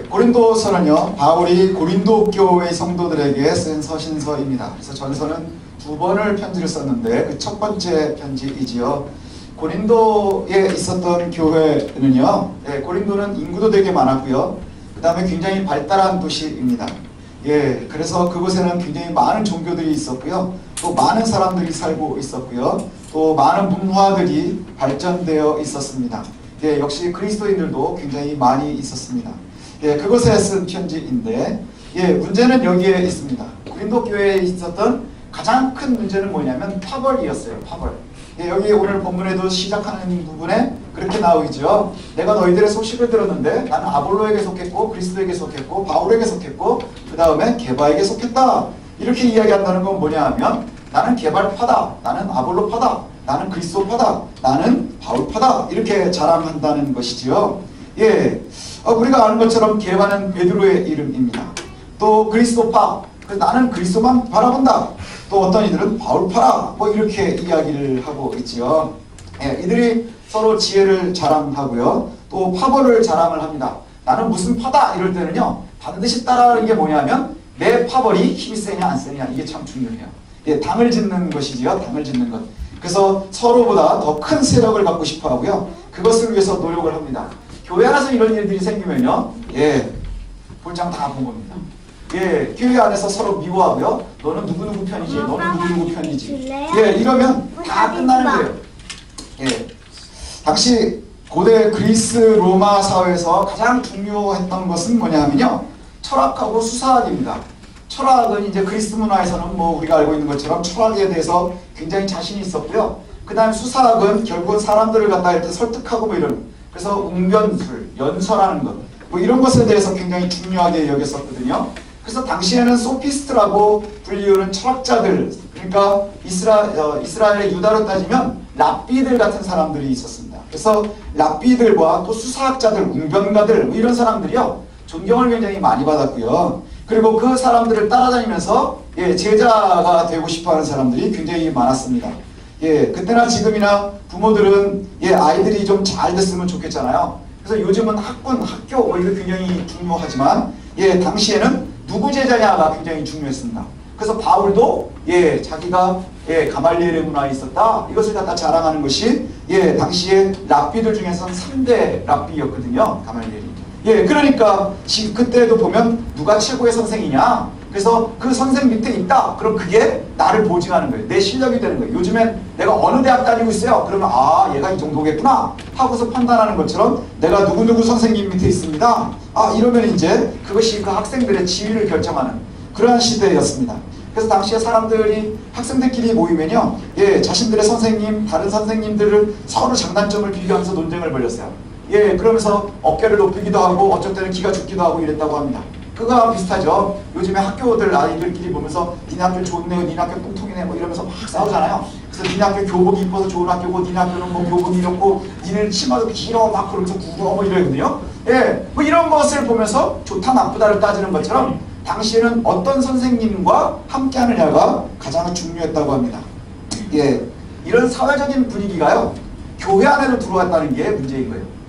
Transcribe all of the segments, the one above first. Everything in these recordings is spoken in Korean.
고린도서는요, 바울이 고린도 교회 성도들에게 쓴 서신서입니다. 그래서 전서는 두 번을 편지를 썼는데 그 첫 번째 편지이지요. 고린도에 있었던 교회는요, 고린도는 인구도 되게 많았고요. 그 다음에 굉장히 발달한 도시입니다. 그래서 그곳에는 굉장히 많은 종교들이 있었고요. 또 많은 사람들이 살고 있었고요. 또 많은 문화들이 발전되어 있었습니다. 역시 그리스도인들도 굉장히 많이 있었습니다. 그것에 쓴 편지인데, 문제는 여기에 있습니다. 고린도 교회에 있었던 가장 큰 문제는 뭐냐면 파벌이었어요. 파벌. 여기 오늘 본문에도 시작하는 부분에 그렇게 나오죠. 내가 너희들의 소식을 들었는데 나는 아볼로에게 속했고 그리스도에게 속했고 바울에게 속했고 그 다음에 게바에게 속했다. 이렇게 이야기한다는 건 뭐냐 하면 나는 게바파다, 나는 아볼로파다, 나는 그리스도파다, 나는 바울파다, 이렇게 자랑한다는 것이지요. 우리가 아는 것처럼 게바는 베드로의 이름입니다. 또 그리스도파, 나는 그리스도만 바라본다. 또 어떤 이들은 바울파라, 이렇게 이야기를 하고 있지요. 이들이 서로 지혜를 자랑하고요. 또 파벌을 자랑을 합니다. 나는 무슨 파다 이럴 때는요, 반드시 따라하는 게 뭐냐면 내 파벌이 힘이 세냐 안 세냐, 이게 참 중요해요. 당을 짓는 것이지요. 당을 짓는 것. 그래서 서로보다 더 큰 세력을 갖고 싶어 하고요. 그것을 위해서 노력을 합니다. 교회 안에서 이런 일들이 생기면요, 볼장 다 본 겁니다. 교회 안에서 서로 미워하고요. 너는 누구누구 편이지, 너는 누구누구 편이지. 이러면 다 끝나는 거예요. 당시 고대 그리스 로마 사회에서 가장 중요했던 것은 뭐냐 하면요, 철학하고 수사학입니다. 철학은 이제 그리스 문화에서는 우리가 알고 있는 것처럼 철학에 대해서 굉장히 자신이 있었고요. 그 다음에 수사학은 결국은 사람들을 갖다 이렇게 설득하고 이런, 그래서 웅변술, 연설하는 것, 이런 것에 대해서 굉장히 중요하게 여겼었거든요. 그래서 당시에는 소피스트라고 불리우는 철학자들, 그러니까 이스라엘의 유다로 따지면 랍비들 같은 사람들이 있었습니다. 그래서 랍비들과 또 수사학자들, 웅변가들, 이런 사람들이요, 존경을 굉장히 많이 받았고요. 그리고 그 사람들을 따라다니면서 제자가 되고 싶어하는 사람들이 굉장히 많았습니다. 그때나 지금이나 부모들은 아이들이 좀 잘 됐으면 좋겠잖아요. 그래서 요즘은 학군, 학교 이거 굉장히 중요하지만 당시에는 누구 제자냐가 굉장히 중요했습니다. 그래서 바울도 자기가 가말리엘의 문화에 있었다, 이것을 갖다 자랑하는 것이 당시에 랍비들 중에서는 3대 랍비였거든요. 가말리엘이. 그러니까 그때도 보면 누가 최고의 선생이냐, 그래서 그 선생 밑에 있다, 그럼 그게 나를 보증하는 거예요. 내 실력이 되는 거예요. 요즘엔 내가 어느 대학 다니고 있어요, 그러면 얘가 이 정도겠구나 하고서 판단하는 것처럼 내가 누구누구 선생님 밑에 있습니다, 이러면 이제 그것이 그 학생들의 지위를 결정하는 그러한 시대였습니다. 그래서 당시에 사람들이 학생들끼리 모이면요, 자신들의 선생님, 다른 선생님들을 서로 장단점을 비교하면서 논쟁을 벌였어요. 그러면서 어깨를 높이기도 하고 어쩔 때는 기가 죽기도 하고 이랬다고 합니다. 그거랑 비슷하죠. 요즘에 학교들 아이들끼리 보면서 니네 학교 좋네요, 니네 학교 똥통이네, 이러면서 막 싸우잖아요. 그래서 니네 학교 교복이 이뻐서 좋은 학교고, 니네 학교는 교복이 이렇고, 니네는 치마도 길어 막 그러면서 구워 이러거든요. 이런 것을 보면서 좋다 나쁘다를 따지는 것처럼 당시에는 어떤 선생님과 함께 하느냐가 가장 중요했다고 합니다. 이런 사회적인 분위기가요, 교회 안에도 들어왔다는 게 문제인 거예요.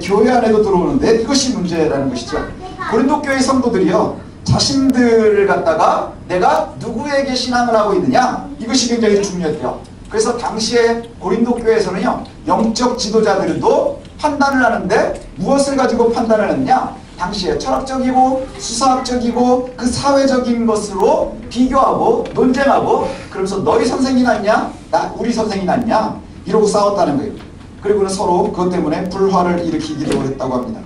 교회 안에도 들어오는데 이것이 문제라는 것이죠. 고린도 교회 성도들이요, 자신들을 갖다가 내가 누구에게 신앙을 하고 있느냐, 이것이 굉장히 중요했대요. 그래서 당시에 고린도 교회에서는요, 영적 지도자들도 판단을 하는데 무엇을 가지고 판단을 했느냐, 당시에 철학적이고 수사학적이고 그 사회적인 것으로 비교하고 논쟁하고, 그러면서 너희 선생이 낫냐, 우리 선생이 낫냐, 이러고 싸웠다는 거예요. 그리고는 서로 그것 때문에 불화를 일으키기도 했다고 합니다.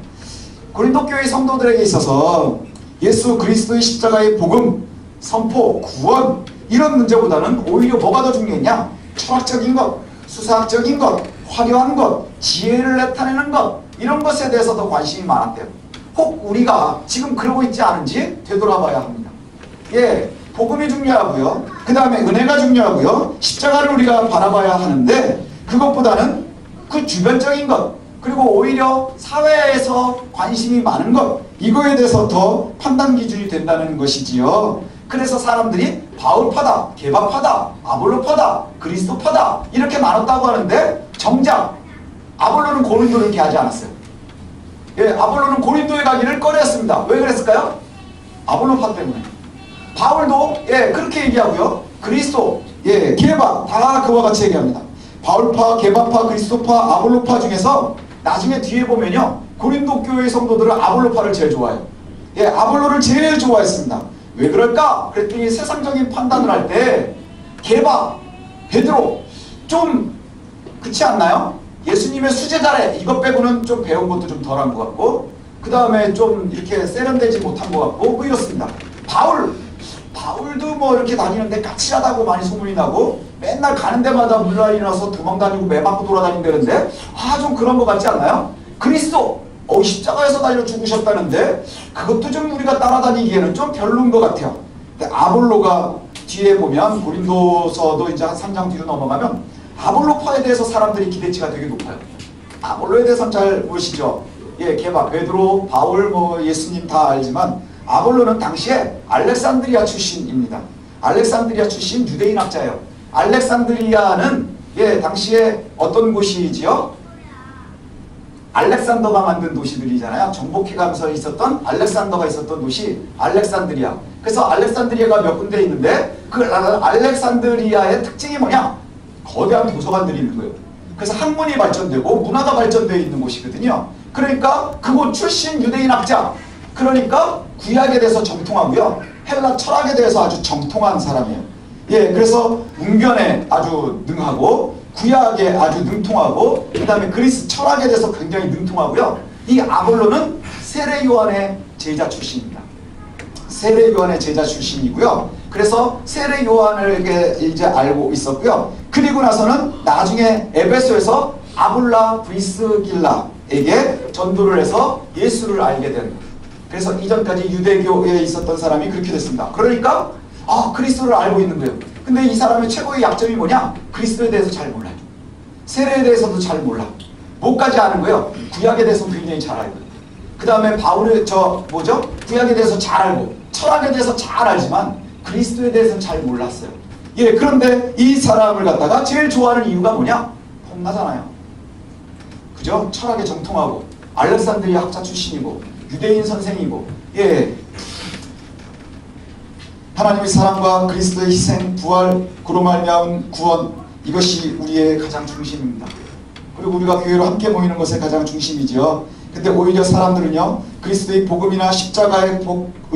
고린도 교회 성도들에게 있어서 예수 그리스도의 십자가의 복음, 선포, 구원, 이런 문제보다는 오히려 뭐가 더 중요했냐, 철학적인 것, 수사학적인 것, 화려한 것, 지혜를 나타내는 것, 이런 것에 대해서 더 관심이 많았대요. 혹 우리가 지금 그러고 있지 않은지 되돌아봐야 합니다. 복음이 중요하고요, 그 다음에 은혜가 중요하고요, 십자가를 우리가 바라봐야 하는데, 그것보다는 그 주변적인 것, 그리고 오히려 사회에서 관심이 많은 것, 이거에 대해서 더 판단 기준이 된다는 것이지요. 그래서 사람들이 바울파다, 게바파다, 아볼로파다, 그리스도파다 이렇게 나눴다고 하는데, 정작 아볼로는 고린도를 이렇게 하지 않았어요. 예, 아볼로는 고린도에 가기를 꺼려했습니다. 왜 그랬을까요? 아볼로파 때문에. 바울도 예, 그렇게 얘기하고요. 그리스도, 예, 게바 다 그와 같이 얘기합니다. 바울파, 게바파, 그리스도파, 아볼로파 중에서 나중에 뒤에 보면요, 고린도 교회 성도들은 아볼로파를 제일 좋아해요. 예, 아볼로를 제일 좋아했습니다. 왜 그럴까? 그랬더니 세상적인 판단을 할 때 게바, 베드로 좀 그렇지 않나요? 예수님의 수제자래 이것 빼고는 좀 배운 것도 좀 덜한 것 같고, 그 다음에 좀 이렇게 세련되지 못한 것 같고 뭐 이렇습니다. 바울도 뭐 이렇게 다니는데 까칠하다고 많이 소문이 나고 맨날 가는 데마다 물난리 나서 도망다니고 매 맞고 돌아다닌다는데 좀 그런 것 같지 않나요? 그리스도 십자가에서 달려 죽으셨다는데 그것도 좀 우리가 따라다니기에는 좀 별로인 것 같아요. 근데 아볼로가 뒤에 보면 고린도서도 이제 한 3장 뒤로 넘어가면 아볼로파에 대해서 사람들이 기대치가 되게 높아요. 아볼로에 대해서는 잘 모르시죠? 예, 게바, 베드로, 바울, 뭐 예수님 다 알지만 아볼로는 당시에 알렉산드리아 출신입니다. 알렉산드리아 출신 유대인 학자예요. 알렉산드리아는 예, 당시에 어떤 곳이지요? 알렉산더가 만든 도시들이잖아요. 정복해가면서 있었던 알렉산더가 있었던 도시 알렉산드리아. 그래서 알렉산드리아가 몇 군데 있는데 그 알렉산드리아의 특징이 뭐냐? 거대한 도서관들이 있는 거예요. 그래서 학문이 발전되고 문화가 발전되어 있는 곳이거든요. 그러니까 그곳 출신 유대인 학자, 그러니까 구약에 대해서 정통하고요, 헬라 철학에 대해서 아주 정통한 사람이에요. 예, 그래서 웅변에 아주 능하고 구약에 아주 능통하고 그 다음에 그리스 철학에 대해서 굉장히 능통하고요. 이 아볼로는 세례 요한의 제자 출신입니다. 세례 요한의 제자 출신이고요. 그래서 세례 요한을 이제 알고 있었고요. 그리고 나서는 나중에 에베소에서 아볼라 브리스길라에게 전도를 해서 예수를 알게 되는 거예요. 그래서 이전까지 유대교에 있었던 사람이 그렇게 됐습니다. 그러니까 그리스도를 알고 있는 거예요. 근데 이 사람의 최고의 약점이 뭐냐? 그리스도에 대해서 잘 몰라요. 세례에 대해서도 잘 몰라. 뭐까지 아는 거예요? 구약에 대해서 굉장히 잘 알고. 그 다음에 바울의 구약에 대해서 잘 알고 철학에 대해서 잘 알지만 그리스도에 대해서는 잘 몰랐어요. 예, 그런데 이 사람을 갖다가 제일 좋아하는 이유가 뭐냐? 혼나잖아요. 그죠? 철학에 정통하고 알렉산드리아 학자 출신이고 유대인 선생이고, 예, 하나님의 사랑과 그리스도의 희생, 부활, 그로 말미암은 구원, 이것이 우리의 가장 중심입니다. 그리고 우리가 교회로 함께 모이는 것의 가장 중심이지요. 근데 오히려 사람들은요, 그리스도의 복음이나 십자가의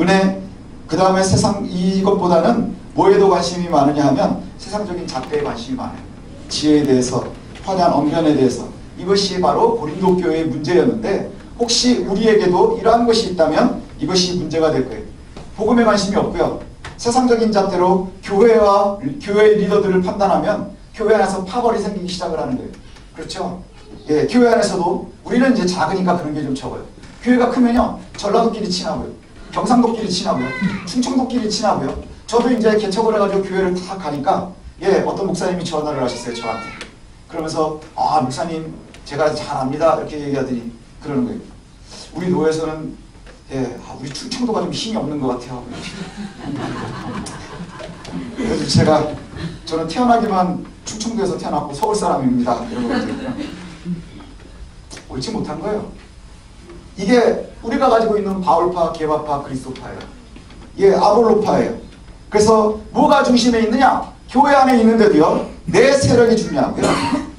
은혜, 그 다음에 세상 이것보다는 뭐에도 관심이 많으냐 하면 세상적인 잣대에 관심이 많아요. 지혜에 대해서, 화려한 언변에 대해서. 이것이 바로 고린도 교회의 문제였는데, 혹시 우리에게도 이러한 것이 있다면 이것이 문제가 될 거예요. 복음에 관심이 없고요, 세상적인 잣대로 교회의 리더들을 판단하면 교회 안에서 파벌이 생기기 시작을 하는 거예요. 그렇죠? 예, 교회 안에서도 우리는 이제 작으니까 그런 게 좀 적어요. 교회가 크면요, 전라도끼리 친하고요, 경상도끼리 친하고요, 충청도끼리 친하고요. 저도 이제 개척을 해가지고 교회를 다 가니까, 예, 어떤 목사님이 전화를 하셨어요, 저한테. 그러면서 목사님 제가 잘 압니다 이렇게 얘기하더니 그러는 거예요. 우리 노회에서는, 예, 우리 충청도가 좀 힘이 없는 것 같아요. 그래서 저는 태어나기만 충청도에서 태어났고 서울 사람입니다. 이런 거죠. 옳지 못한 거예요. 이게 우리가 가지고 있는 바울파, 게바파, 그리스도파예요. 예, 아볼로파예요. 그래서 뭐가 중심에 있느냐? 교회 안에 있는데도요, 내 세력이 중요하고요,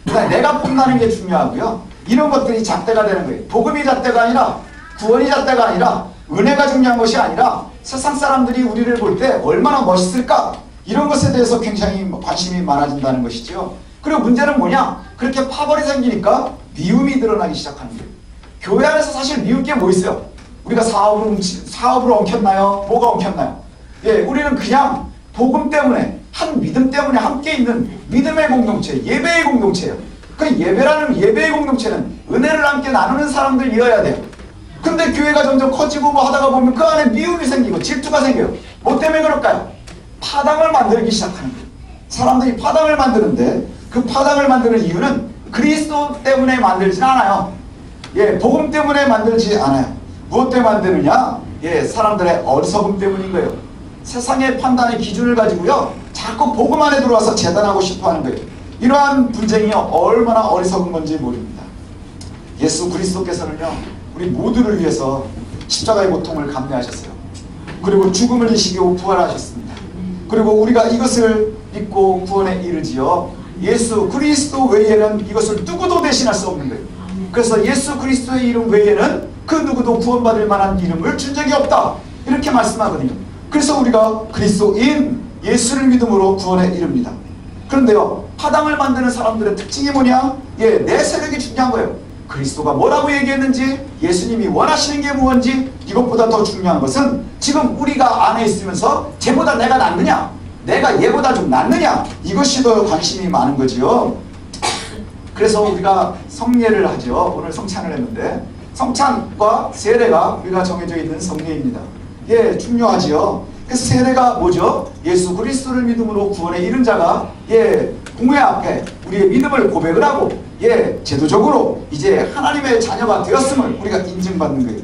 그다음에 내가 폼나는 게 중요하고요, 이런 것들이 잣대가 되는 거예요. 복음이 잣대가 아니라, 구원이 잣대가 아니라, 은혜가 중요한 것이 아니라, 세상 사람들이 우리를 볼 때 얼마나 멋있을까? 이런 것에 대해서 굉장히 관심이 많아진다는 것이죠. 그리고 문제는 뭐냐? 그렇게 파벌이 생기니까 미움이 드러나기 시작하는 거예요. 교회 안에서 사실 미울 게 뭐 있어요? 우리가 사업으로 엉켰나요? 뭐가 엉켰나요? 예, 우리는 그냥 복음 때문에, 한 믿음 때문에 함께 있는 믿음의 공동체, 예배의 공동체예요. 그 예배의 공동체는 은혜를 함께 나누는 사람들이어야 돼요. 근데 교회가 점점 커지고 뭐 하다가 보면 그 안에 미움이 생기고 질투가 생겨요. 뭐 때문에 그럴까요? 파당을 만들기 시작하는 거예요. 사람들이 파당을 만드는데, 그 파당을 만드는 이유는 그리스도 때문에 만들진 않아요. 예, 복음 때문에 만들지 않아요. 무엇 때문에 만드느냐? 예, 사람들의 어리석음 때문인 거예요. 세상의 판단의 기준을 가지고요, 자꾸 복음 안에 들어와서 재단하고 싶어 하는 거예요. 이러한 분쟁이요, 얼마나 어리석은 건지 모릅니다. 예수 그리스도께서는요, 우리 모두를 위해서 십자가의 고통을 감내하셨어요. 그리고 죽음을 이기시고 부활하셨습니다. 그리고 우리가 이것을 믿고 구원에 이르지요. 예수 그리스도 외에는 이것을 누구도 대신할 수 없는 거예요. 그래서 예수 그리스도의 이름 외에는 그 누구도 구원받을 만한 이름을 준 적이 없다, 이렇게 말씀하거든요. 그래서 우리가 그리스도인 예수를 믿음으로 구원에 이릅니다. 그런데요, 파당을 만드는 사람들의 특징이 뭐냐? 내 세력이 중요한 거예요. 그리스도가 뭐라고 얘기했는지, 예수님이 원하시는 게 무엇인지, 이것보다 더 중요한 것은 지금 우리가 안에 있으면서 쟤보다 내가 낫느냐, 내가 얘보다 좀 낫느냐, 이것이 더 관심이 많은 거지요. 그래서 우리가 성례를 하죠. 오늘 성찬을 했는데, 성찬과 세례가 우리가 정해져 있는 성례입니다. 중요하지요. 그래서 세례가 뭐죠? 예수 그리스도를 믿음으로 구원에 이른 자가 공회 앞에 우리의 믿음을 고백을 하고 제도적으로 이제 하나님의 자녀가 되었음을 우리가 인증받는 거예요.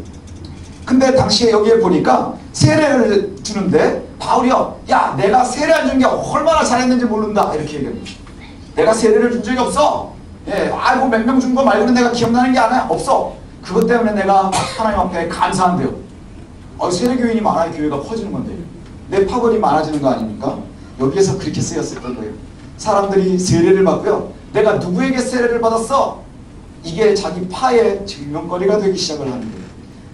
근데 당시에 여기에 보니까 세례를 주는데 바울이요, 야 내가 세례 안 준 게 얼마나 잘했는지 모른다, 이렇게 얘기합니다. 내가 세례를 준 적이 없어. 아이고 몇 명 준 거 말고는 내가 기억나는 게 하나 없어. 그것 때문에 내가 하나님 앞에 감사한대요. 세례교인이 많아야 교회가 커지는 건데 내 파벌이 많아지는 거 아닙니까? 여기에서 그렇게 쓰였었던 거예요. 사람들이 세례를 받고요, 내가 누구에게 세례를 받았어? 이게 자기 파의 증명거리가 되기 시작을 하는 거예요.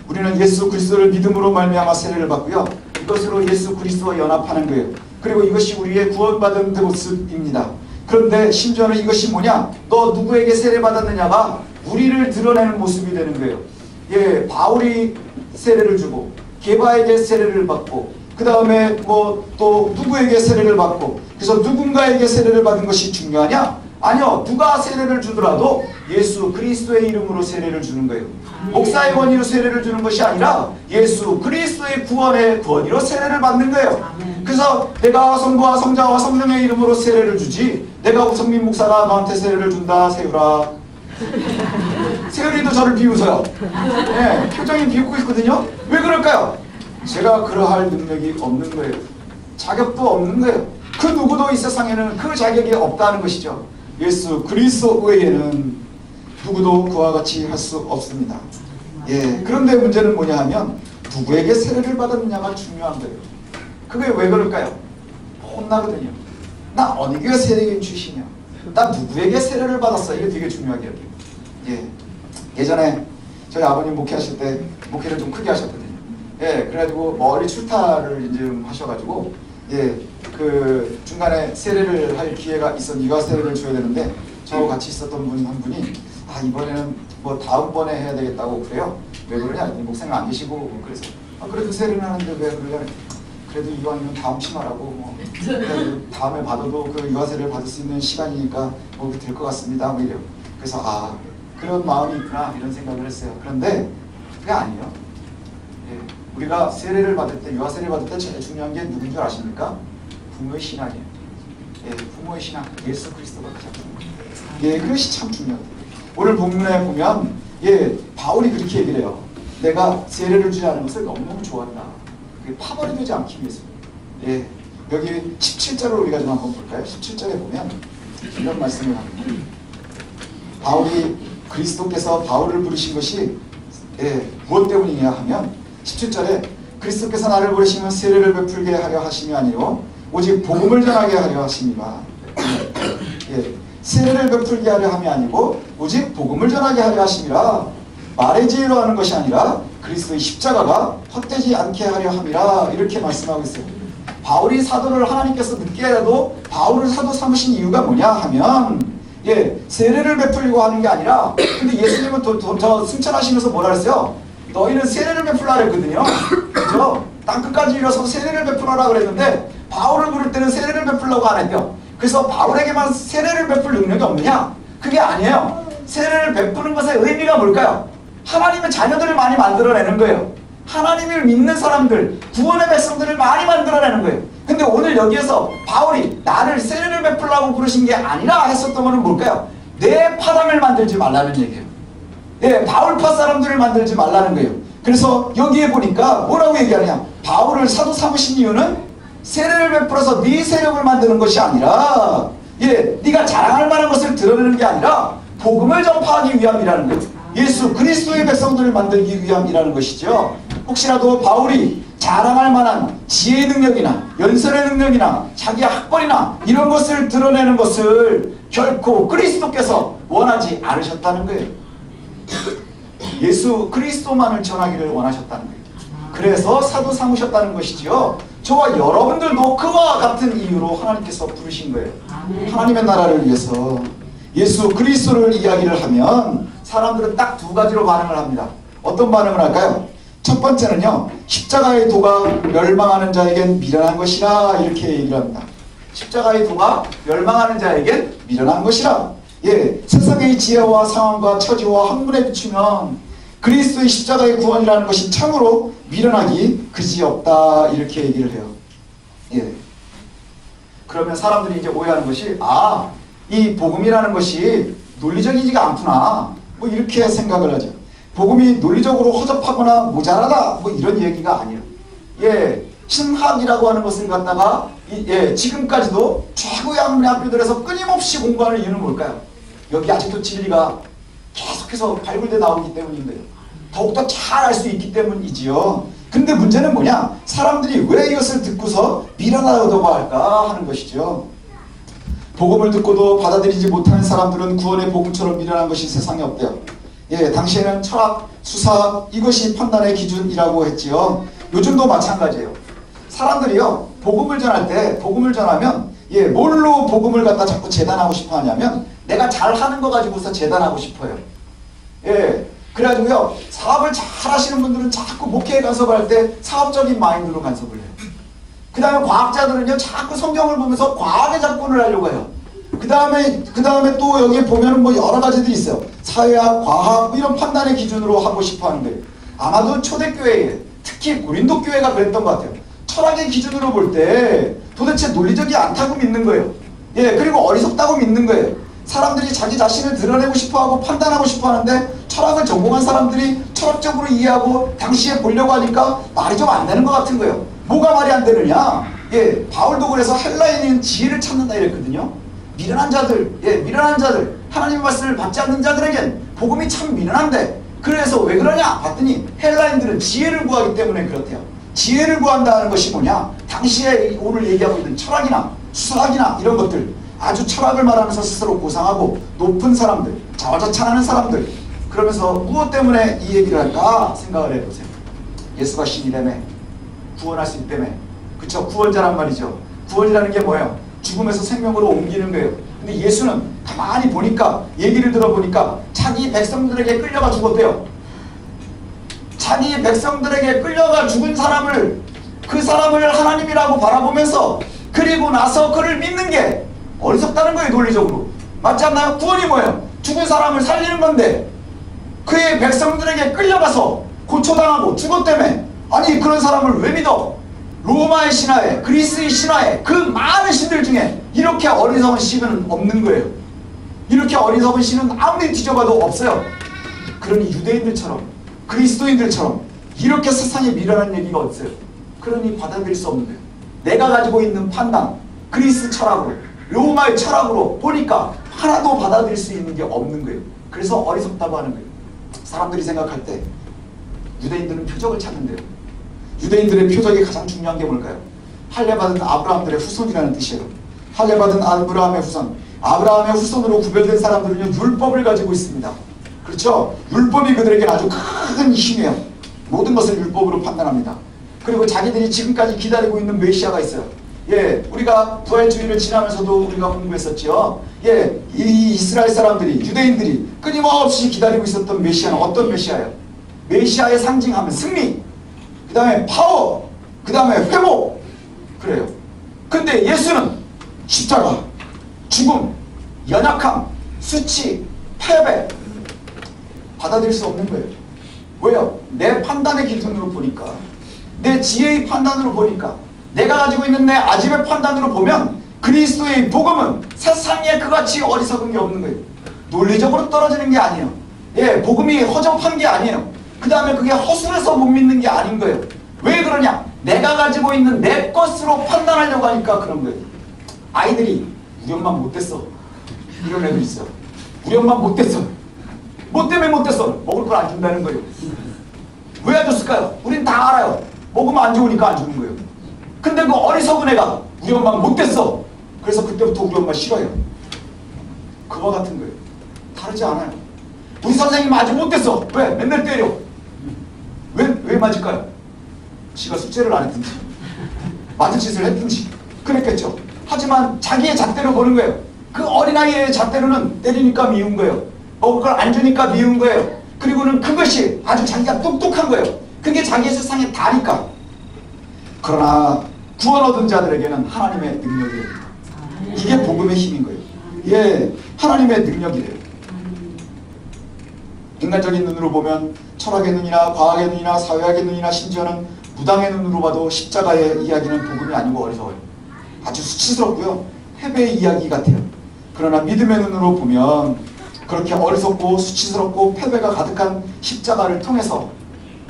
우리는 예수 그리스도를 믿음으로 말미암아 세례를 받고요, 이것으로 예수 그리스도와 연합하는 거예요. 그리고 이것이 우리의 구원받은 모습입니다. 그런데 심지어는 이것이 뭐냐? 너 누구에게 세례 받았느냐가 우리를 드러내는 모습이 되는 거예요. 바울이 세례를 주고 게바에게 세례를 받고 그 다음에 뭐 또 누구에게 세례를 받고, 그래서 누군가에게 세례를 받은 것이 중요하냐? 아니요. 누가 세례를 주더라도 예수 그리스도의 이름으로 세례를 주는 거예요. 목사의 권위로 세례를 주는 것이 아니라 예수 그리스도의 구원의 권위로 세례를 받는 거예요. 그래서 내가 성부와 성자와 성령의 이름으로 세례를 주지, 내가 우성민 목사가 너한테 세례를 준다, 세율아. 세율이도 저를 비웃어요. 표정이 비웃고 있거든요. 왜 그럴까요? 제가 그러할 능력이 없는 거예요. 자격도 없는 거예요. 그 누구도 이 세상에는 그 자격이 없다는 것이죠. 예수 그리스도 외에는 누구도 그와 같이 할 수 없습니다. 그런데 문제는 뭐냐 하면 누구에게 세례를 받았느냐가 중요한 거예요. 그게 왜 그럴까요? 혼나거든요. 나 어느 교회 세례교인 출신이야, 나 누구에게 세례를 받았어, 이게 되게 중요하게 여겨요. 예전에 저희 아버님 목회하실 때 목회를 좀 크게 하셨거든요. 그래가지고 멀리 출타를 이제 하셔가지고 그 중간에 세례를 할 기회가 있었는데 이가 세례를 줘야 되는데 저하고 같이 있었던 분 한 분이 이번에는 뭐 다음번에 해야 되겠다고 그래요. 왜 그러냐? 목사님 안 계시고 그래서 그래도 세례를 하는데 왜 그러냐? 그래도 이왕이면 다음 심하라고 뭐 다음에 받아도 그 유아세를 받을 수 있는 시간이니까 뭐 될 것 같습니다, 뭐 이래요. 그래서 그런 마음이 있구나, 이런 생각을 했어요. 그런데 그게 아니에요. 우리가 세례를 받을 때, 유아세례를 받을 때 제일 중요한 게 누군 줄 아십니까? 부모의 신앙이에요. 부모의 신앙, 예수 그리스도가 가장 중요해요. 그것이 참 중요해요. 오늘 본문에 보면 바울이 그렇게 얘기를 해요. 내가 세례를 주지 않은 것을 너무너무 좋아한다. 그게 파벌이 되지 않기 위해서. 여기 17절을 우리가 좀 한번 볼까요? 17절에 보면 이런 말씀을 합니다. 바울이, 그리스도께서 바울을 부르신 것이 무엇 때문이냐 하면 17절에 그리스도께서 나를 부르시면 세례를 베풀게 하려 하심이 아니요 오직 복음을 전하게 하려 하심이라. 세례를 베풀게 하려 함이 아니고 오직 복음을 전하게 하려 하심이라. 말의 지혜로 하는 것이 아니라 그리스도의 십자가가 헛되지 않게 하려 함이라, 이렇게 말씀하고 있어요. 바울이 사도를 하나님께서 늦게라도 바울을 사도 삼으신 이유가 뭐냐 하면 세례를 베풀려고 하는 게 아니라, 근데 예수님은 더 승천하시면서 뭐라 그랬어요? 너희는 세례를 베풀라 그랬거든요. 그죠? 땅끝까지 일어서 세례를 베풀어라 그랬는데 바울을 부를 때는 세례를 베풀려고 안 했대요. 그래서 바울에게만 세례를 베풀 능력이 없느냐? 그게 아니에요. 세례를 베푸는 것의 의미가 뭘까요? 하나님의 자녀들을 많이 만들어내는 거예요. 하나님을 믿는 사람들, 구원의 백성들을 많이 만들어내는 거예요. 근데 오늘 여기에서 바울이 나를 세례를 베풀라고 부르신 게 아니라 했었던 것은 뭘까요? 내 파당을 만들지 말라는 얘기예요. 바울파 사람들을 만들지 말라는 거예요. 그래서 여기에 보니까 뭐라고 얘기하냐? 바울을 사도 삼으신 이유는 세례를 베풀어서 네 세력을 만드는 것이 아니라 네가 자랑할 만한 것을 드러내는 게 아니라 복음을 전파하기 위함이라는 거예요. 예수 그리스도의 백성들을 만들기 위함이라는 것이죠. 혹시라도 바울이 자랑할 만한 지혜의 능력이나 연설의 능력이나 자기의 학벌이나 이런 것을 드러내는 것을 결코 그리스도께서 원하지 않으셨다는 거예요. 예수 그리스도만을 전하기를 원하셨다는 거예요. 그래서 사도 삼으셨다는 것이지요. 저와 여러분들도 그와 같은 이유로 하나님께서 부르신 거예요. 하나님의 나라를 위해서. 예수 그리스도를 이야기를 하면 사람들은 딱 두 가지로 반응을 합니다. 어떤 반응을 할까요? 첫 번째는요, 십자가의 도가 멸망하는 자에겐 미련한 것이라 이렇게 얘기를 합니다. 십자가의 도가 멸망하는 자에겐 미련한 것이라. 예, 세상의 지혜와 상황과 처지와 학문에 비추면 그리스도의 십자가의 구원이라는 것이 참으로 미련하기 그지없다 이렇게 얘기를 해요. 예. 그러면 사람들이 이제 오해하는 것이 이 복음이라는 것이 논리적이지가 않구나 뭐 이렇게 생각을 하죠. 복음이 논리적으로 허접하거나 모자라다 뭐 이런 얘기가 아니에요. 예, 신학이라고 하는 것을 갖다가 지금까지도 최고의 학문의 학교들에서 끊임없이 공부하는 이유는 뭘까요? 여기 아직도 진리가 계속해서 발굴돼 나오기 때문인데요. 더욱더 잘 알 수 있기 때문이지요. 근데 문제는 뭐냐? 사람들이 왜 이것을 듣고서 미련하다고 할까 하는 것이죠. 복음을 듣고도 받아들이지 못하는 사람들은 구원의 복음처럼 미련한 것이 세상에 없대요. 예, 당시에는 철학, 수사 이것이 판단의 기준이라고 했지요. 요즘도 마찬가지예요. 사람들이요, 복음을 전할 때 복음을 전하면 뭘로 복음을 갖다 자꾸 재단하고 싶어 하냐면 내가 잘하는 거 가지고서 재단하고 싶어요. 예, 그래가지고요, 사업을 잘 하시는 분들은 자꾸 목회에 간섭을 할 때 사업적인 마인드로 간섭을 해요. 그 다음에 과학자들은요, 자꾸 성경을 보면서 과학의 작품을 하려고 해요. 그 다음에 또 여기 보면은 뭐 여러 가지들이 있어요. 사회학, 과학, 뭐 이런 판단의 기준으로 하고 싶어 하는 거예요. 아마도 초대교회에, 특히 고린도 교회가 그랬던 것 같아요. 철학의 기준으로 볼 때 도대체 논리적이 않다고 믿는 거예요. 예, 그리고 어리석다고 믿는 거예요. 사람들이 자기 자신을 드러내고 싶어하고 판단하고 싶어 하는데 철학을 전공한 사람들이 철학적으로 이해하고 당시에 보려고 하니까 말이 좀 안 되는 것 같은 거예요. 뭐가 말이 안 되느냐? 예, 바울도 그래서 헬라인은 지혜를 찾는다 이랬거든요. 미련한 자들, 미련한 자들, 하나님의 말씀을 받지 않는 자들에겐 복음이 참 미련한데, 그래서 왜 그러냐? 봤더니 헬라인들은 지혜를 구하기 때문에 그렇대요. 지혜를 구한다는 것이 뭐냐? 당시에 오늘 얘기하고 있는 철학이나 수학이나 이런 것들, 아주 철학을 말하면서 스스로 고상하고 높은 사람들, 자화자찬하는 사람들, 그러면서 무엇 때문에 이 얘기를 할까 생각을 해보세요. 예수가 신이라며, 구원할 수 있다며, 그쵸? 구원자란 말이죠. 구원이라는 게 뭐예요? 죽음에서 생명으로 옮기는 거예요. 근데 예수는 가만히 보니까, 얘기를 들어보니까 자기 백성들에게 끌려가 죽었대요. 자기 백성들에게 끌려가 죽은 사람을, 그 사람을 하나님이라고 바라보면서 그리고 나서 그를 믿는 게 어리석다는 거예요. 논리적으로 맞지 않나요? 구원이 뭐예요? 죽은 사람을 살리는 건데 그의 백성들에게 끌려가서 고초당하고 죽었다며. 아니 그런 사람을 왜 믿어? 로마의 신화에, 그리스의 신화에 그 많은 신들 중에 이렇게 어리석은 신은 없는 거예요. 이렇게 어리석은 신은 아무리 뒤져봐도 없어요. 그러니 유대인들처럼, 그리스도인들처럼 이렇게 세상에 미련한 얘기가 없어요. 그러니 받아들일 수 없는 거예요. 내가 가지고 있는 판단, 그리스 철학으로, 로마의 철학으로 보니까 하나도 받아들일 수 있는 게 없는 거예요. 그래서 어리석다고 하는 거예요. 사람들이 생각할 때 유대인들은 표적을 찾는데요. 유대인들의 표적이 가장 중요한 게 뭘까요? 할례받은 아브라함들의 후손이라는 뜻이에요. 할례받은 아브라함의 후손. 아브라함의 후손으로 구별된 사람들은요, 율법을 가지고 있습니다. 그렇죠? 율법이 그들에게 아주 큰 힘이에요. 모든 것을 율법으로 판단합니다. 그리고 자기들이 지금까지 기다리고 있는 메시아가 있어요. 예, 우리가 부활주의를 지나면서도 우리가 공부했었죠. 예, 이 이스라엘 사람들이, 유대인들이 끊임없이 기다리고 있었던 메시아는 어떤 메시아예요? 메시아의 상징하면 승리, 그 다음에 파워, 그 다음에 회복, 그래요. 근데 예수는 십자가, 죽음, 연약함, 수치, 패배, 받아들일 수 없는 거예요. 왜요? 내 판단의 기준으로 보니까, 내 지혜의 판단으로 보니까, 내가 가지고 있는 내 아집의 판단으로 보면 그리스도의 복음은 세상에 그같이 어리석은 게 없는 거예요. 논리적으로 떨어지는 게 아니에요. 예, 복음이 허접한 게 아니에요. 그 다음에 그게 허술해서 못 믿는 게 아닌 거예요. 왜 그러냐? 내가 가지고 있는 내 것으로 판단하려고 하니까 그런 거예요. 아이들이 우리 엄마 못됐어, 이런 애들 있어요. 우리 엄마 못됐어. 뭐 때문에 못 됐어? 먹을 걸 안 준다는 거예요. 왜 안 줬을까요? 우린 다 알아요. 먹으면 안 좋으니까 안 주는 거예요. 근데 그 어리석은 애가 우리 엄마가 못 됐어. 그래서 그때부터 우리 엄마 싫어요. 그와 같은 거예요. 다르지 않아요. 우리 선생님 아직 못 됐어. 왜? 맨날 때려. 왜 맞을까요? 지가 숙제를 안 했든지 맞은 짓을 했든지 그랬겠죠. 하지만 자기의 잣대로 보는 거예요. 그 어린아이의 잣대로는 때리니까 미운 거예요. 먹을 걸 안 주니까 미운 거예요. 그리고는 그것이 아주 자기가 똑똑한 거예요. 그게 자기의 세상에 다니까. 그러나 구원 얻은 자들에게는 하나님의 능력이에요. 이게 복음의 힘인 거예요. 예, 하나님의 능력이래요. 인간적인 눈으로 보면 철학의 눈이나 과학의 눈이나 사회학의 눈이나 심지어는 무당의 눈으로 봐도 십자가의 이야기는 복음이 아니고 어리석어요. 아주 수치스럽고요. 패배의 이야기 같아요. 그러나 믿음의 눈으로 보면 그렇게 어리석고 수치스럽고 패배가 가득한 십자가를 통해서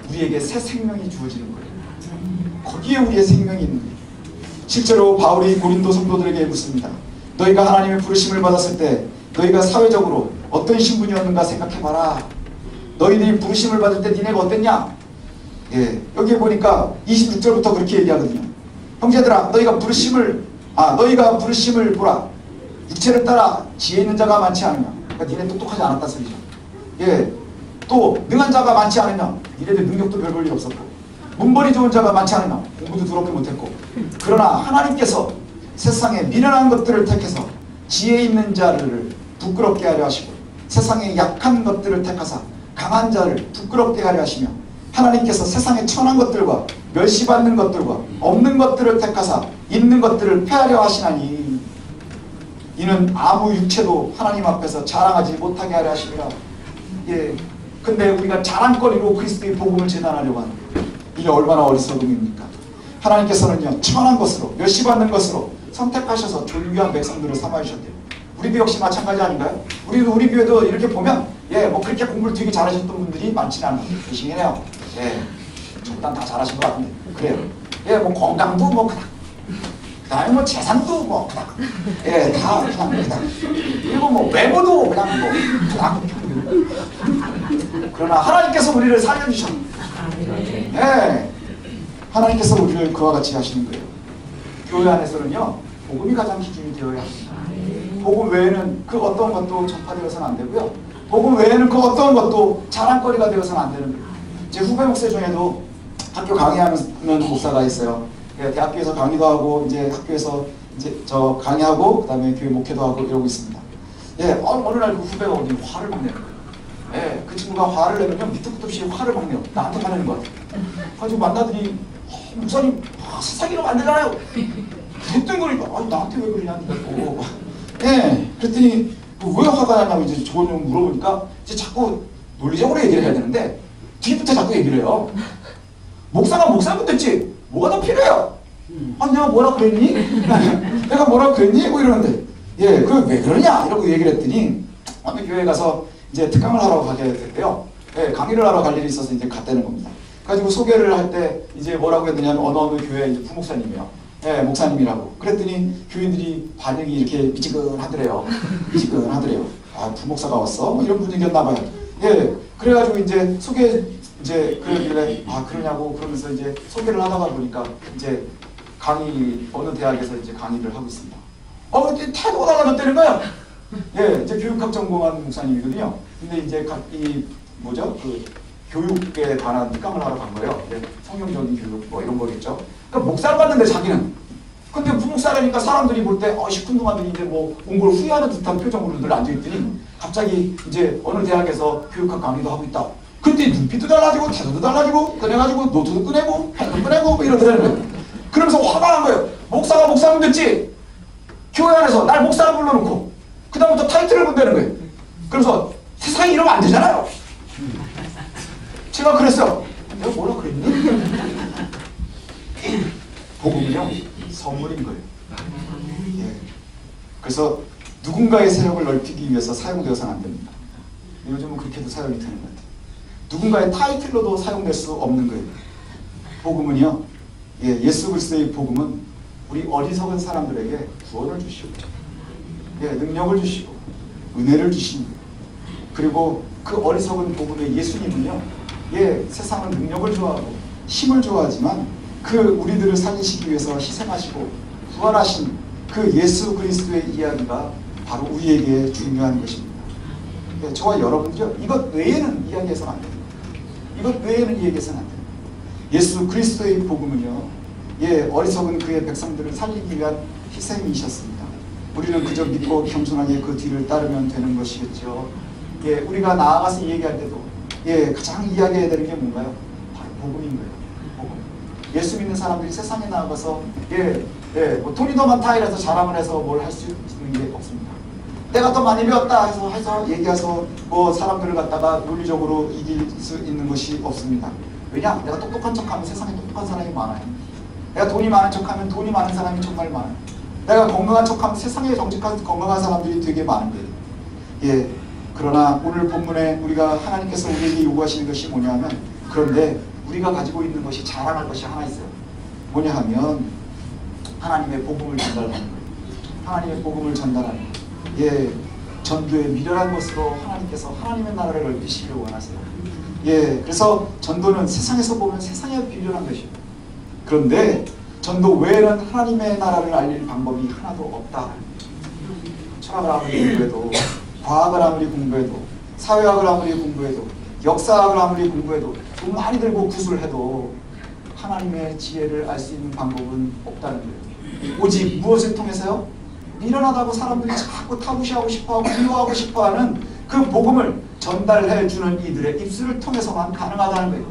우리에게 새 생명이 주어지는 거예요. 거기에 우리의 생명이 있는 거예요. 실제로 바울이 고린도 성도들에게 묻습니다. 너희가 하나님의 부르심을 받았을 때 너희가 사회적으로 어떤 신분이었는가 생각해봐라. 너희들이 부르심을 받을 때 니네가 어땠냐? 예, 여기에 보니까 26절부터 그렇게 얘기하거든요. 형제들아 너희가 부르심을 보라. 육체를 따라 지혜 있는 자가 많지 않으냐. 그러니까 니네 똑똑하지 않았다 소리죠. 예, 또 능한 자가 많지 않으냐. 니네들 능력도 별 볼 일 없었고 문벌이 좋은 자가 많지 않으냐. 공부도 더럽게 못했고. 그러나 하나님께서 세상에 미련한 것들을 택해서 지혜 있는 자를 부끄럽게 하려 하시고 세상에 약한 것들을 택하사 강한 자를 부끄럽게 하려 하시며 하나님께서 세상에 천한 것들과 멸시받는 것들과 없는 것들을 택하사 있는 것들을 폐하려 하시나니 이는 아무 육체도 하나님 앞에서 자랑하지 못하게 하려 하시니라. 예, 근데 우리가 자랑거리로 그리스도의 복음을 제단하려고 하는 거예요. 이게 얼마나 어리석음입니까? 하나님께서는요 천한 것으로 멸시받는 것으로 선택하셔서 존귀한 백성들을 삼아주셨대요. 우리도 역시 마찬가지 아닌가요? 우리 교회도 이렇게 보면 예, 뭐 그렇게 공부를 되게 잘하셨던 분들이 많지는 않아요. 계시긴 해요. 예, 저보단 다 잘하신 것 같은데 그래요. 예, 뭐 건강도 뭐 그닥, 그다음에 뭐 재산도 뭐 그닥, 예, 다 그냥 그닥. 그리고 뭐 외모도 그냥 뭐 그닥. 그러나 하나님께서 우리를 살려주셨. 예, 하나님께서 우리를 그와 같이 하시는 거예요. 교회 안에서는요 복음이 가장 기준이 되어야 합니다. 복음 외에는 그 어떤 것도 전파되어서는 안 되고요. 복음 외에는 그 어떤 것도 자랑거리가 되어서는 안 되는 거예요. 제 후배 목사 중에도 학교 강의하는 목사가 있어요. 대학교에서 강의도 하고 이제 학교에서 이제 저 강의하고 그다음에 교회 목회도 하고 이러고 있습니다. 예, 어느 날 그 후배가 어디 화를 막 내는 거예요. 예, 그 친구가 화를 내면 밑도 끝도 없이 화를 막 내요. 나한테 화내는 것 같아요. 가지고 만나더니 목사님 세상 이러면 안 되잖아요. 했던 거니까 나한테 왜 그러냐고. 예, 그랬더니 왜 화가 나냐고 이제 저걸 물어보니까 이제 자꾸 논리적으로 얘기를 해야 되는데 뒤부터 자꾸 얘기를 해요. 목사가 목사면 됐지 뭐가 더 필요해요? 내가 뭐라 그랬니? 내가 뭐라 그랬니? 뭐 이러는데 예, 그 왜 그러냐? 이러고 얘기를 했더니 어느 교회에 가서 이제 특강을 하러 가게 됐대요. 예, 강의를 하러 갈 일이 있어서 이제 갔다는 겁니다. 가지고 소개를 할 때 이제 뭐라고 했느냐면 어느 교회 이제 부목사님이요. 예, 목사님이라고. 그랬더니 교인들이 반응이 이렇게 미지근하더래요. 미지근하더래요. 아, 부목사가 왔어? 뭐 이런 분위기였나 봐요. 예, 그래가지고 이제 이제 그러길래 그러냐고 그러면서 이제 소개를 하다가 보니까 이제 강의 어느 대학에서 이제 강의를 하고 있습니다. 근데 태도가 달라졌다는 거예요. 예, 이제 교육학 전공한 목사님이거든요. 근데 이제 그 교육에 관한 특강을 하러 간 거예요. 예, 성경적인 교육 뭐 이런 거겠죠. 그러니까 목사를 받는데 자기는. 근데 부목사라니까 사람들이 볼 때 시큰둥하더니 이제 뭐 온 걸 후회하는 듯한 표정으로 늘 앉아있더니 갑자기 이제 어느 대학에서 교육학 강의도 하고 있다. 그때 눈빛도 달라지고 태도도 달라지고 그래가지고 노트도 꺼내고 펜도 꺼내고 뭐 이러더라는 거예요. 그러면서 화가 난 거예요. 목사가 목사면 됐지. 교회 안에서 날 목사라 불러놓고 그 다음부터 타이틀을 본다는 거예요. 그래서 세상이 이러면 안 되잖아요. 제가 그랬어요. 내가 뭐라 그랬니? 복음은요 선물인 거예요. 예. 그래서 누군가의 세력을 넓히기 위해서 사용되어서는 안 됩니다. 요즘은 그렇게도 사용이 되는 것 같아요. 누군가의 타이틀로도 사용될 수 없는 거예요. 복음은요, 예수 그리스도의 복음은 우리 어리석은 사람들에게 구원을 주시고, 능력을 주시고, 은혜를 주시는 거예요. 그리고 그 어리석은 복음의 예수님은요, 세상은 능력을 좋아하고 힘을 좋아하지만 그 우리들을 살리시기 위해서 희생하시고 부활하신 그 예수 그리스도의 이야기가 바로 우리에게 중요한 것입니다. 저와 여러분들요, 이것 외에는 이야기해서는 안 됩니다. 이것 외에는 이야기해서는 안 됩니다. 예수 그리스도의 복음은요, 어리석은 그의 백성들을 살리기 위한 희생이셨습니다. 우리는 그저 믿고 겸손하게 그 뒤를 따르면 되는 것이겠죠. 우리가 나아가서 얘기할 때도 가장 이야기해야 되는 게 뭔가요? 바로 복음인 거예요. 복음. 예수 믿는 사람들이 세상에 나아가서 뭐 돈이 더 많다 이래서 자랑을 해서 뭘 할 수 있는 게 없습니다. 내가 더 많이 배웠다 해서 얘기해서 뭐 사람들을 갖다가 논리적으로 이길 수 있는 것이 없습니다. 왜냐? 내가 똑똑한 척하면 세상에 똑똑한 사람이 많아요. 내가 돈이 많은 척하면 돈이 많은 사람이 정말 많아요. 내가 건강한 척하면 세상에 정직한 건강한 사람들이 되게 많은데, 그러나 오늘 본문에 우리가 하나님께서 우리에게 요구하시는 것이 뭐냐면, 그런데 우리가 가지고 있는 것이 자랑할 것이 하나 있어요. 뭐냐 하면 하나님의 복음을 전달하는 거예요. 하나님의 복음을 전달하는 거예요. 전도의 미련한 것으로 하나님께서 하나님의 나라를 넓히시기를 원하세요. 그래서 전도는 세상에서 보면 세상에 미련한 것이에요. 그런데 전도 외에는 하나님의 나라를 알릴 방법이 하나도 없다. 철학을 아무리 공부해도, 과학을 아무리 공부해도, 사회학을 아무리 공부해도, 역사학을 아무리 공부해도, 돈 많이 들고 구술해도 하나님의 지혜를 알 수 있는 방법은 없다는 거예요. 오직 무엇을 통해서요? 미련하다고 사람들이 자꾸 타부시하고 싶어하고 미워하고 싶어하는 그 복음을 전달해주는 이들의 입술을 통해서만 가능하다는 거예요.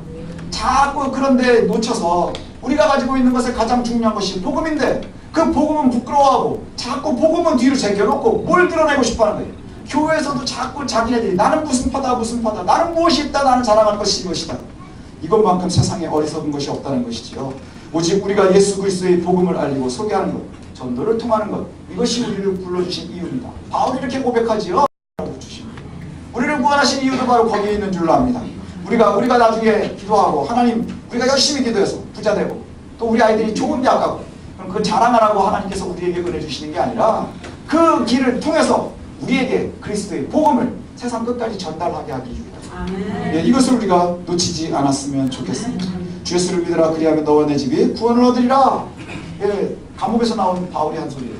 자꾸 그런데 놓쳐서 우리가 가지고 있는 것에 가장 중요한 것이 복음인데, 그 복음은 부끄러워하고 자꾸 복음은 뒤로 제껴놓고 뭘 드러내고 싶어하는 거예요. 교회에서도 자꾸 자기네들이 나는 무슨 파다 무슨 파다, 나는 무엇이 있다, 나는 자랑할 것이 이것이다. 이것만큼 세상에 어리석은 것이 없다는 것이죠. 오직 우리가 예수 그리스도의 복음을 알리고 소개하는 것, 전도를 통하는 것, 이것이 우리를 불러주신 이유입니다. 바울이 이렇게 고백하지요. 우리를 구원하신 이유도 바로 거기에 있는 줄로 압니다. 우리가 나중에 기도하고 하나님, 우리가 열심히 기도해서 부자 되고 또 우리 아이들이 좋은 대학 가고, 그럼 그 자랑하라고 하나님께서 우리에게 은혜 주시는 게 아니라 그 길을 통해서 우리에게 그리스도의 복음을 세상 끝까지 전달하게 하기 위해서, 이것을 우리가 놓치지 않았으면 좋겠습니다. 주 예수를 믿으라, 그리하면 너와 내 집이 구원을 얻으리라. 감옥에서 나온 바울이 한 소리예요.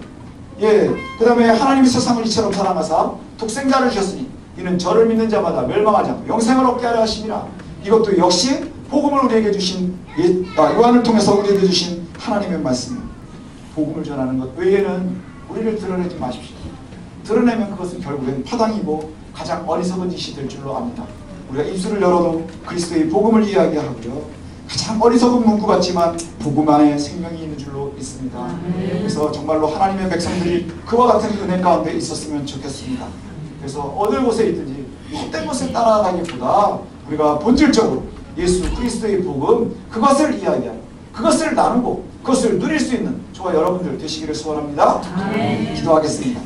그 다음에 하나님이 세상을 이처럼 사랑하사 독생자를 주셨으니 이는 저를 믿는 자마다 멸망하지 않고 영생을 얻게 하려 하심이라. 이것도 역시 복음을 우리에게 주신, 요한을 통해서 우리에게 주신 하나님의 말씀입니다. 복음을 전하는 것 외에는 우리를 드러내지 마십시오. 드러내면 그것은 결국엔 파당이고 가장 어리석은 짓이 될 줄로 압니다. 우리가 입술을 열어도 그리스도의 복음을 이야기하고요, 가장 어리석은 문구 같지만 복음 안에 생명이 있는 줄로 있습니다. 그래서 정말로 하나님의 백성들이 그와 같은 은혜 가운데 있었으면 좋겠습니다. 그래서 어느 곳에 있든지 헛된 것을 따라가기보다 우리가 본질적으로 예수 그리스도의 복음, 그것을 이야기하고 그것을 나누고 그것을 누릴 수 있는 저와 여러분들 되시기를 소원합니다. 기도하겠습니다.